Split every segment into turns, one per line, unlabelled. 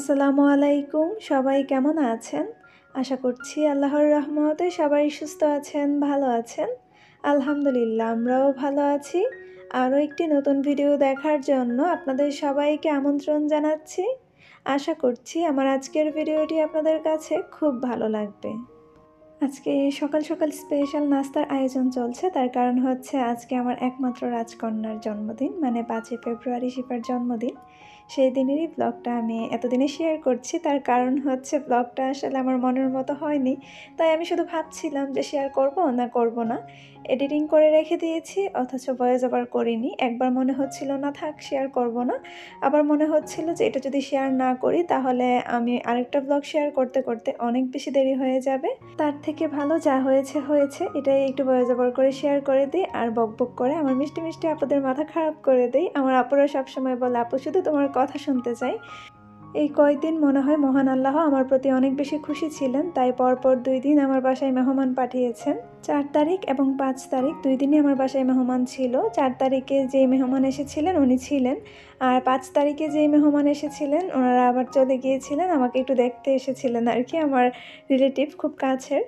আসসালামু আলাইকুম। সবাই কেমন আছেন? আশা করছি আল্লাহর রহমতে সবাই সুস্থ আছেন, ভালো আছেন। আলহামদুলিল্লাহ আমরাও ভালো আছি। আরও একটি নতুন ভিডিও দেখার জন্য আপনাদের সবাইকে আমন্ত্রণ জানাচ্ছি। আশা করছি আমার আজকের ভিডিওটি আপনাদের কাছে খুব ভালো লাগবে। আজকে সকাল সকাল স্পেশাল নাস্তার আয়োজন চলছে। তার কারণ হচ্ছে আজকে আমার একমাত্র রাজকন্যার জন্মদিন, মানে 5ই ফেব্রুয়ারি শিফার জন্মদিন। সেই দিনেরই ব্লগটা আমি এতদিনে শেয়ার করছি। তার কারণ হচ্ছে ব্লগটা আসলে আমার মনের মতো হয়নি, তাই আমি শুধু ভাবছিলাম যে শেয়ার করব না করব না। এডিটিং করে রেখে দিয়েছি, অথচ ভয়েস ওভার করিনি। একবার মনে হচ্ছিল না থাক শেয়ার করব না, আবার মনে হচ্ছিল যে এটা যদি শেয়ার না করি তাহলে আমি আরেকটা ব্লগ শেয়ার করতে করতে অনেক বেশি দেরি হয়ে যাবে। তার থেকে ভালো যা হয়েছে হয়েছে, এটাই একটু ভয়েস ওভার করে শেয়ার করে দিই আর বকবক করে আমার মিষ্টি মিষ্টি আপুদের মাথা খারাপ করে দিই। আমার আপুরা সবসময় বলে, আপু শুধু তোমার কথা শুনতে চাই। এই কয়েকদিন মনে হয় মহান আল্লাহ আমার প্রতি অনেক বেশি খুশি ছিলেন, তাই পরপর 2 দিন আমার বাসায় মেহমান পাঠিয়েছেন। 4 তারিখ এবং 5 তারিখ 2 দিনই আমার বাসায় মেহমান ছিল। 4 তারিখে যেই মেহমান এসেছিলেন উনি ছিলেন, আর 5 তারিখে যেই মেহমান এসেছিলেন ওনারা আবার চলে গিয়েছিলেন। আমাকে একটু দেখতে এসেছিলেন আর কি, আমার রিলেটিভ খুব কাছের।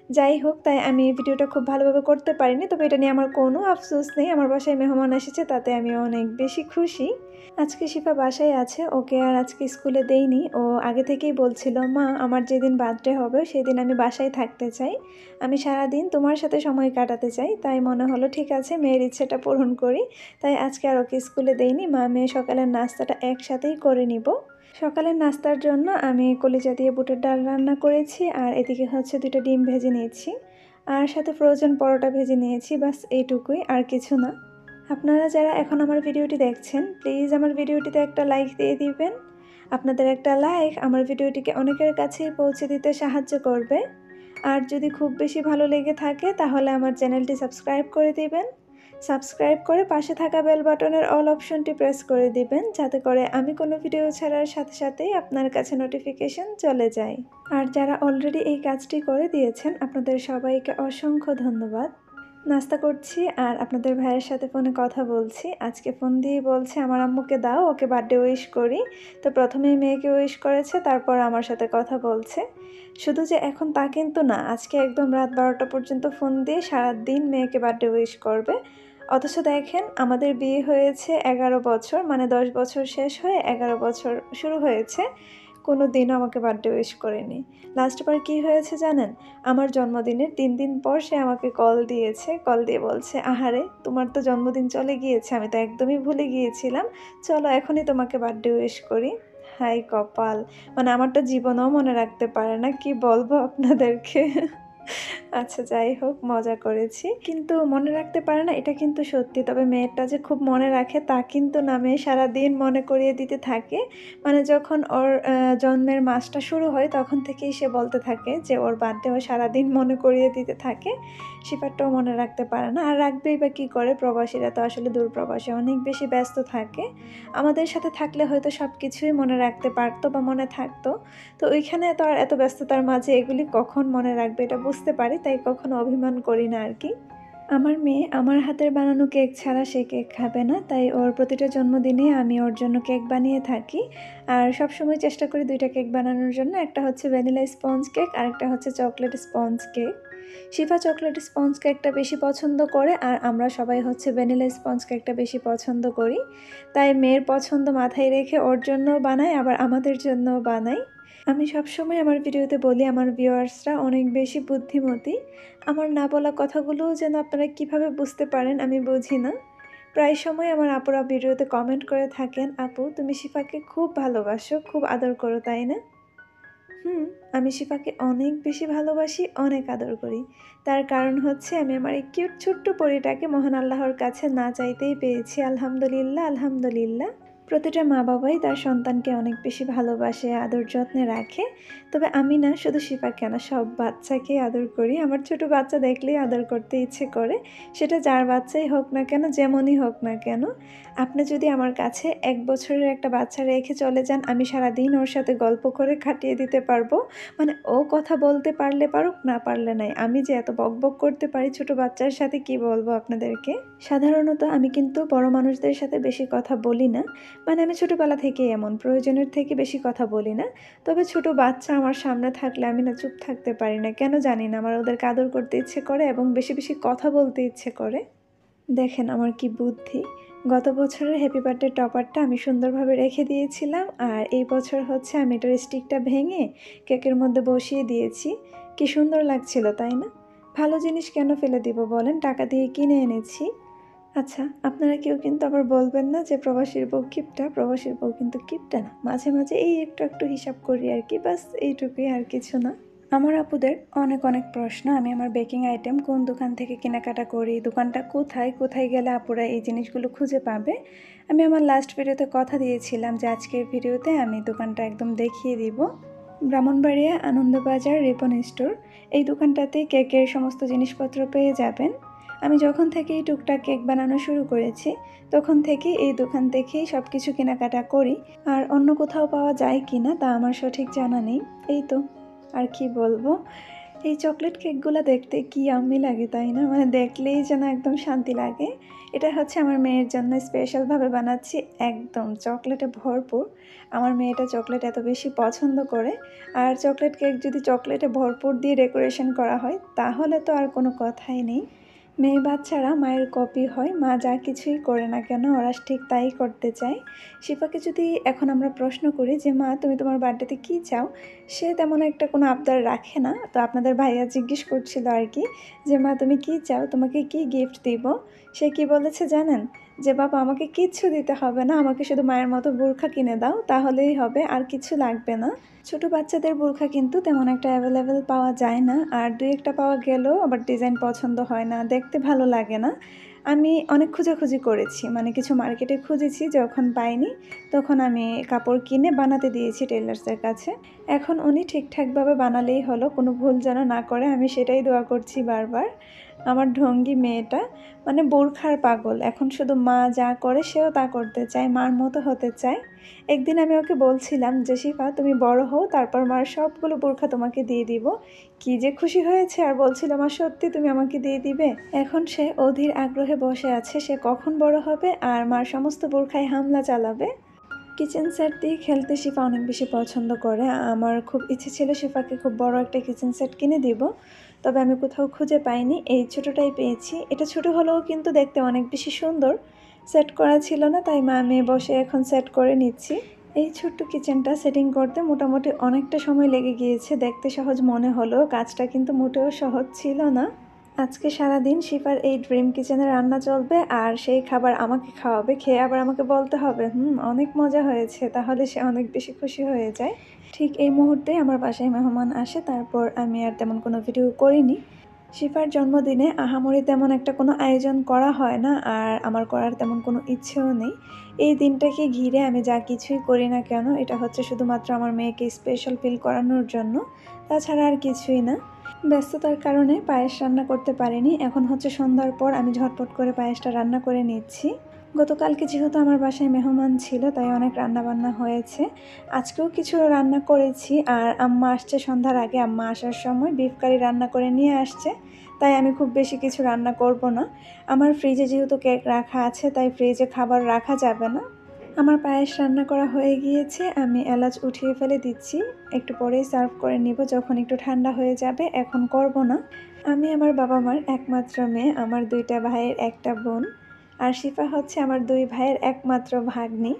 যাই হোক, তাই আমি ভিডিওটা খুব ভালোভাবে করতে পারিনি, তবে এটা নিয়ে আমার কোনো আফসোস নেই। আমার বাসায় মেহমান এসেছে, তাতে আমি অনেক বেশি খুশি। আজকে শিফা বাসায় আছে, ওকে আর আজকে স্কুলে দেইনি। ও আগে থেকেই বলছিল, মা আমার যেদিন বার্থডে হবে সেদিন আমি বাসায় থাকতে চাই, আমি সারাদিন তোমার সাথে সময় কাটাতে চাই। তাই মনে হলো ঠিক আছে, মেয়ের ইচ্ছেটা পূরণ করি। তাই আজকে আর ওকে স্কুলে দেইনি, মা মেয়ে সকালের নাস্তাটা একসাথেই করে নিব। সকালের নাস্তার জন্য আমি কলিজা দিয়ে বুটের ডাল রান্না করেছি, আর এদিকে হচ্ছে 2টা ডিম ভেজে নিয়েছি, আর সাথে ফ্রোজেন পরোটা ভেজে নিয়েছি। বাস এইটুকুই, আর কিছু না। আপনারা যারা এখন আমার ভিডিওটি দেখছেন, প্লিজ আমার ভিডিওটিতে একটা লাইক দিয়ে দিবেন। আপনাদের একটা লাইক আমার ভিডিওটিকে অনেকের কাছেই পৌঁছে দিতে সাহায্য করবে। আর যদি খুব বেশি ভালো লেগে থাকে তাহলে আমার চ্যানেলটি সাবস্ক্রাইব করে দিবেন। সাবস্ক্রাইব করে পাশে থাকা বেল বাটনের অল অপশনটি প্রেস করে দিবেন, যাতে করে আমি কোনো ভিডিও ছাড়ার সাথে সাথেই আপনার কাছে নোটিফিকেশন চলে যায়। আর যারা অলরেডি এই কাজটি করে দিয়েছেন, আপনাদের সবাইকে অসংখ্য ধন্যবাদ। নাস্তা করছি আর আপনাদের ভাইয়ের সাথে ফোনে কথা বলছি। আজকে ফোন দিয়ে বলছে আমার আম্মুকে দাও, ওকে বার্থডে উইশ করি। তো প্রথমেই মেয়েকে উইশ করেছে, তারপর আমার সাথে কথা বলছে। শুধু যে এখন তা কিন্তু না, আজকে একদম রাত 12টা পর্যন্ত ফোন দিয়ে সারাদিন মেয়েকে বার্থডে উইশ করবে। অথচ দেখেন, আমাদের বিয়ে হয়েছে 11 বছর, মানে 10 বছর শেষ হয়ে 11 বছর শুরু হয়েছে, কোনো দিনও আমাকে বার্থডে উইশ করেনি। লাস্টবার কি হয়েছে জানেন? আমার জন্মদিনের 3 দিন পর সে আমাকে কল দিয়েছে। কল দিয়ে বলছে, আহারে তোমার তো জন্মদিন চলে গিয়েছে, আমি তো একদমই ভুলে গিয়েছিলাম, চলো এখনই তোমাকে বার্থডে উইশ করি। হাই কপাল, মানে আমার তো জীবনেও মনে রাখতে পারে না, কি বলবো আপনাদেরকে। আচ্ছা যাই হোক, মজা করেছি। কিন্তু মনে রাখতে পারে না এটা কিন্তু সত্যি। তবে মেয়েটা যে খুব মনে রাখে তা কিন্তু না, মেয়ে সারাদিন মনে করিয়ে দিতে থাকে। মানে যখন ওর জন্মের মাসটা শুরু হয় তখন থেকেই সে বলতে থাকে যে ওর বার্থডে ও সারাদিন মনে করিয়ে দিতে থাকে। শিফারটাও মনে রাখতে পারে না, আর রাখবেই বা কী করে, প্রবাসীরা তো আসলে দূরপ্রবাসে অনেক বেশি ব্যস্ত থাকে। আমাদের সাথে থাকলে হয়তো সব কিছুই মনে রাখতে পারতো বা মনে থাকতো। তো ওইখানে তো আর এত ব্যস্ততার মাঝে এগুলি কখন মনে রাখবে এটা বুঝতে পারি, তাই কখনো অভিমান করি না আর কি। আমার মেয়ে আমার হাতের বানানো কেক ছাড়া সে কেক খাবে না, তাই ওর প্রতিটা জন্মদিনে আমি ওর জন্য কেক বানিয়ে থাকি। আর সবসময় চেষ্টা করি 2টা কেক বানানোর জন্য, একটা হচ্ছে ভ্যানিলা স্পঞ্জ কেক আর একটা হচ্ছে চকলেট স্পঞ্জ কেক। শিফা চকলেট স্পঞ্জ কেকটা বেশি পছন্দ করে, আর আমরা সবাই হচ্ছে ভ্যানিলা স্পঞ্জ কেকটা বেশি পছন্দ করি। তাই মেয়ের পছন্দ মাথায় রেখে ওর জন্যও বানাই, আবার আমাদের জন্যও বানাই। আমি সবসময় আমার ভিডিওতে বলি আমার ভিউয়ার্সরা অনেক বেশি বুদ্ধিমতী। আমার না বলা কথাগুলোও যেন আপনারা কিভাবে বুঝতে পারেন আমি বুঝি না। প্রায় সময় আমার আপুরা ভিডিওতে কমেন্ট করে থাকেন, আপু তুমি শিফাকে খুব ভালোবাসো, খুব আদর করো, তাই না? আমি শিফাকে অনেক বেশি ভালোবাসি, অনেক আদর করি। তার কারণ হচ্ছে আমি আমার এই কিউট ছোট্ট পরীটাকে মহান আল্লাহর কাছে না চাইতেই পেয়েছি। আলহামদুলিল্লাহ, আলহামদুলিল্লাহ। প্রতিটা মা বাবাই তার সন্তানকে অনেক বেশি ভালোবাসে, আদর যত্নে রাখে। তবে আমি না, শুধু শিফাকে না, সব বাচ্চাকেই আদর করি। আমার ছোট বাচ্চা দেখলেই আদর করতে ইচ্ছে করে, সেটা যার বাচ্চাই হোক না কেন, যেমনই হোক না কেন। আপনি যদি আমার কাছে 1 বছরের একটা বাচ্চা রেখে চলে যান, আমি সারাদিন ওর সাথে গল্প করে কাটিয়ে দিতে পারবো। মানে ও কথা বলতে পারলে পারুক, না পারলে নাই, আমি যে এত বকবক করতে পারি ছোট বাচ্চার সাথে কি বলবো আপনাদেরকে। সাধারণত আমি কিন্তু বড় মানুষদের সাথে বেশি কথা বলি না, মানে আমি ছোটোবেলা থেকেই এমন, প্রয়োজনের থেকে বেশি কথা বলি না। তবে ছোট বাচ্চা আমার সামনে থাকলে আমি না চুপ থাকতে পারি না, কেন জানি না। আমার ওদেরকে আদর করতে ইচ্ছে করে এবং বেশি বেশি কথা বলতে ইচ্ছে করে। দেখেন আমার কি বুদ্ধি। গত বছরের হ্যাপি বার্থডে টপারটা আমি সুন্দরভাবে রেখে দিয়েছিলাম, আর এই বছর হচ্ছে আমি এটার স্টিকটা ভেঙে কেকের মধ্যে বসিয়ে দিয়েছি। কি সুন্দর লাগছিল, তাই না? ভালো জিনিস কেন ফেলে দিব বলেন, টাকা দিয়ে কিনে এনেছি। আচ্ছা, আপনারা কেউ কিন্তু আবার বলবেন না যে প্রবাসীর বউ কিপটা। প্রবাসীর বউ কিন্তু কিপটা না, মাঝে মাঝে এই একটু একটু হিসাব করি আর কি, বাস এইটুকুই, আর কিছু না। আমার আপুদের অনেক অনেক প্রশ্ন, আমি আমার বেকিং আইটেম কোন দোকান থেকে কেনাকাটা করি, দোকানটা কোথায়, কোথায় গেলে আপুরা এই জিনিসগুলো খুঁজে পাবে। আমি আমার লাস্ট ভিডিওতে কথা দিয়েছিলাম যে আজকের ভিডিওতে আমি দোকানটা একদম দেখিয়ে দিব। ব্রাহ্মণবাড়িয়া আনন্দবাজার রিপন স্টোর, এই দোকানটাতে কেকের সমস্ত জিনিসপত্র পেয়ে যাবেন। আমি যখন থেকে এই টুকটাক কেক বানানো শুরু করেছি তখন থেকে এই দোকান থেকেই সব কিছু কেনাকাটা করি। আর অন্য কোথাও পাওয়া যায় কি না তা আমার সঠিক জানা নেই। এই তো, আর কি বলবো। এই চকলেট কেকগুলো দেখতে কি ইয়াম্মি লাগে, তাই না? মানে দেখলেই যেন একদম শান্তি লাগে। এটা হচ্ছে আমার মেয়ের জন্য স্পেশালভাবে বানাচ্ছি, একদম চকলেটে ভরপুর। আমার মেয়েটা চকলেট এত বেশি পছন্দ করে, আর চকলেট কেক যদি চকলেটে ভরপুর দিয়ে ডেকোরেশন করা হয় তাহলে তো আর কোনো কথাই নেই। মেয়ে বাচ্চারা মায়ের কপি হয়, মা যা কিছুই করে না কেন ওরা ঠিক তাই করতে চায়। শিফাকে যদি এখন আমরা প্রশ্ন করি যে মা তুমি তোমার বার্থডেতে কী চাও, সে তেমন একটা কোনো আবদার রাখে না। তো আপনাদের ভাইয়া জিজ্ঞেস করছিল আর কি যে মা তুমি কী চাও, তোমাকে কি গিফট দিব। সে কি বলেছে জানেন? যে বাবা আমাকে কিচ্ছু দিতে হবে না, আমাকে শুধু মায়ের মতো বোরখা কিনে দাও তাহলেই হবে, আর কিছু লাগবে না। ছোট বাচ্চাদের বোরখা কিন্তু তেমন একটা অ্যাভেলেবেল পাওয়া যায় না, আর দুই একটা পাওয়া গেলেও আবার ডিজাইন পছন্দ হয় না, দেখতে ভালো লাগে না। আমি অনেক খোঁজাখুঁজি করেছি, মানে কিছু মার্কেটে খুঁজেছি, যখন পাইনি তখন আমি কাপড় কিনে বানাতে দিয়েছি টেলার্সের কাছে। এখন উনি ঠিকঠাকভাবে বানালেই হলো, কোনো ভুল যেন না করে, আমি সেটাই দোয়া করছি বারবার। আমার ঢঙ্গি মেয়েটা মানে বোরখার পাগল, এখন শুধু মা যা করে সেও তা করতে চায়, মার মতো হতে চায়। একদিন আমি ওকে বলছিলাম যে শিফা তুমি বড় হও, তারপর মার সবগুলো বোরখা তোমাকে দিয়ে দিব। কি যে খুশি হয়েছে, আর বলছিল মা সত্যি তুমি আমাকে দিয়ে দিবে। এখন সে অধীর আগ্রহে বসে আছে সে কখন বড় হবে আর মার সমস্ত বোরখায় হামলা চালাবে। কিচেন সেট দিয়ে খেলতে শিফা অনেক বেশি পছন্দ করে। আমার খুব ইচ্ছে ছিল শিফাকে খুব বড় একটা কিচেন সেট কিনে দিব, তবে আমি কোথাও খুঁজে পাইনি, এই ছোটোটাই পেয়েছি। এটা ছোট হলেও কিন্তু দেখতে অনেক বেশি সুন্দর। সেট করা ছিল না, তাই মা মেয়ে বসে এখন সেট করে নিচ্ছি। এই ছোট্ট কিচেনটা সেটিং করতে মোটামুটি অনেকটা সময় লেগে গিয়েছে। দেখতে সহজ মনে হলেও কাজটা কিন্তু মোটেও সহজ ছিল না। আজকে সারাদিন শিফার এই ড্রিম কিচেনে রান্না চলবে, আর সেই খাবার আমাকে খাওয়াবে, খেয়ে আবার আমাকে বলতে হবে অনেক মজা হয়েছে, তাহলে সে অনেক বেশি খুশি হয়ে যায়। ঠিক এই মুহূর্তেই আমার বাসায় মেহমান আসে, তারপর আমি আর তেমন কোনো ভিডিও করিনি। শিফার জন্মদিনে আহামরি তেমন একটা কোনো আয়োজন করা হয় না, আর আমার করার তেমন কোনো ইচ্ছেও নেই। এই দিনটাকে ঘিরে আমি যা কিছুই করি না কেন এটা হচ্ছে শুধুমাত্র আমার মেয়েকে স্পেশাল ফিল করানোর জন্য, তাছাড়া আর কিছুই না। ব্যস্ততার কারণে পায়েস রান্না করতে পারিনি, এখন হচ্ছে সন্ধ্যার পর আমি ঝটপট করে পায়েসটা রান্না করে নিচ্ছি। গতকালকে যেহেতু আমার বাসায় মেহমান ছিল তাই অনেক রান্না বান্না হয়েছে, আজকেও কিছু রান্না করেছি। আর আম্মা আসছে সন্ধ্যার আগে, আম্মা আসার সময় বিফ কারি রান্না করে নিয়ে আসছে, তাই আমি খুব বেশি কিছু রান্না করব না। আমার ফ্রিজে যেহেতু কেক রাখা আছে তাই ফ্রিজে খাবার রাখা যাবে না। আমার পায়েস রান্না করা হয়ে গিয়েছে, আমি এলাচ উঠিয়ে ফেলে দিচ্ছি, একটু পরেই সার্ভ করে নিব যখন একটু ঠান্ডা হয়ে যাবে, এখন করব না। আমি আমার বাবা মার একমাত্র মেয়ে, আমার দুইটা ভাইয়ের একটা বোন, আর শিফা হচ্ছে আমার দুই ভাইয়ের একমাত্র ভাগ্নি।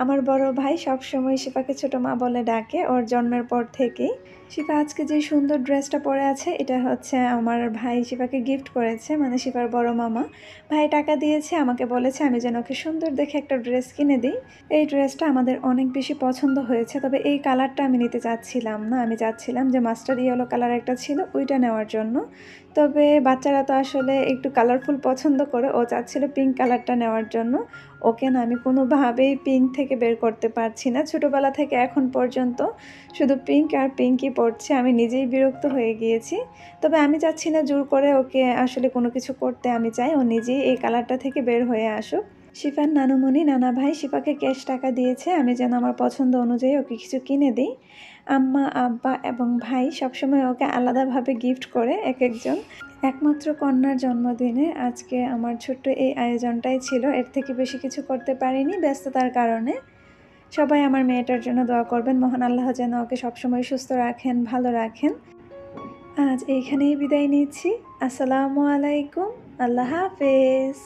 আমার বড় ভাই সবসময় শিফাকে ছোটো মা বলে ডাকে ওর জন্মের পর থেকেই। শিফা আজকে যে সুন্দর ড্রেসটা পরে আছে এটা হচ্ছে আমার ভাই শিফাকে গিফট করেছে, মানে শিফার বড় মামা। ভাই টাকা দিয়েছে, আমাকে বলেছে আমি যেন ওকে সুন্দর দেখে একটা ড্রেস কিনে দিই। এই ড্রেসটা আমাদের অনেক বেশি পছন্দ হয়েছে, তবে এই কালারটা আমি নিতে চাচ্ছিলাম না, আমি চাচ্ছিলাম যে মাস্টার্ড ইয়েলো কালার একটা ছিল ওইটা নেওয়ার জন্য। তবে বাচ্চারা তো আসলে একটু কালারফুল পছন্দ করে, ও চাচ্ছিল পিঙ্ক কালারটা নেওয়ার জন্য। ওকে না আমি কোনোভাবেই পিঙ্ক থেকে বের করতে পারছি না, ছোটোবেলা থেকে এখন পর্যন্ত শুধু পিঙ্ক আর পিঙ্কই পড়ছে, আমি নিজেই বিরক্ত হয়ে গিয়েছি। তবে আমি চাচ্ছি না জোর করে ওকে আসলে কোনো কিছু করতে, আমি চাই ও নিজেই এই কালারটা থেকে বের হয়ে আসুক। শিফার নানুমণি নানা ভাই শিফাকে ক্যাশ টাকা দিয়েছে আমি যেন আমার পছন্দ অনুযায়ী ওকে কিছু কিনে দিই। আম্মা আব্বা এবং ভাই সবসময় ওকে আলাদাভাবে গিফট করে এক একজন। একমাত্র কন্যার জন্মদিনে আজকে আমার ছোট্ট এই আয়োজনটাই ছিল, এর থেকে বেশি কিছু করতে পারিনি ব্যস্ততার কারণে। সবাই আমার মেয়েটার জন্য দোয়া করবেন, মহান আল্লাহ যেন ওকে সবসময় সুস্থ রাখেন, ভালো রাখেন। আজ এইখানেই বিদায় নিচ্ছি। আসসালামু আলাইকুম, আল্লাহ হাফেজ।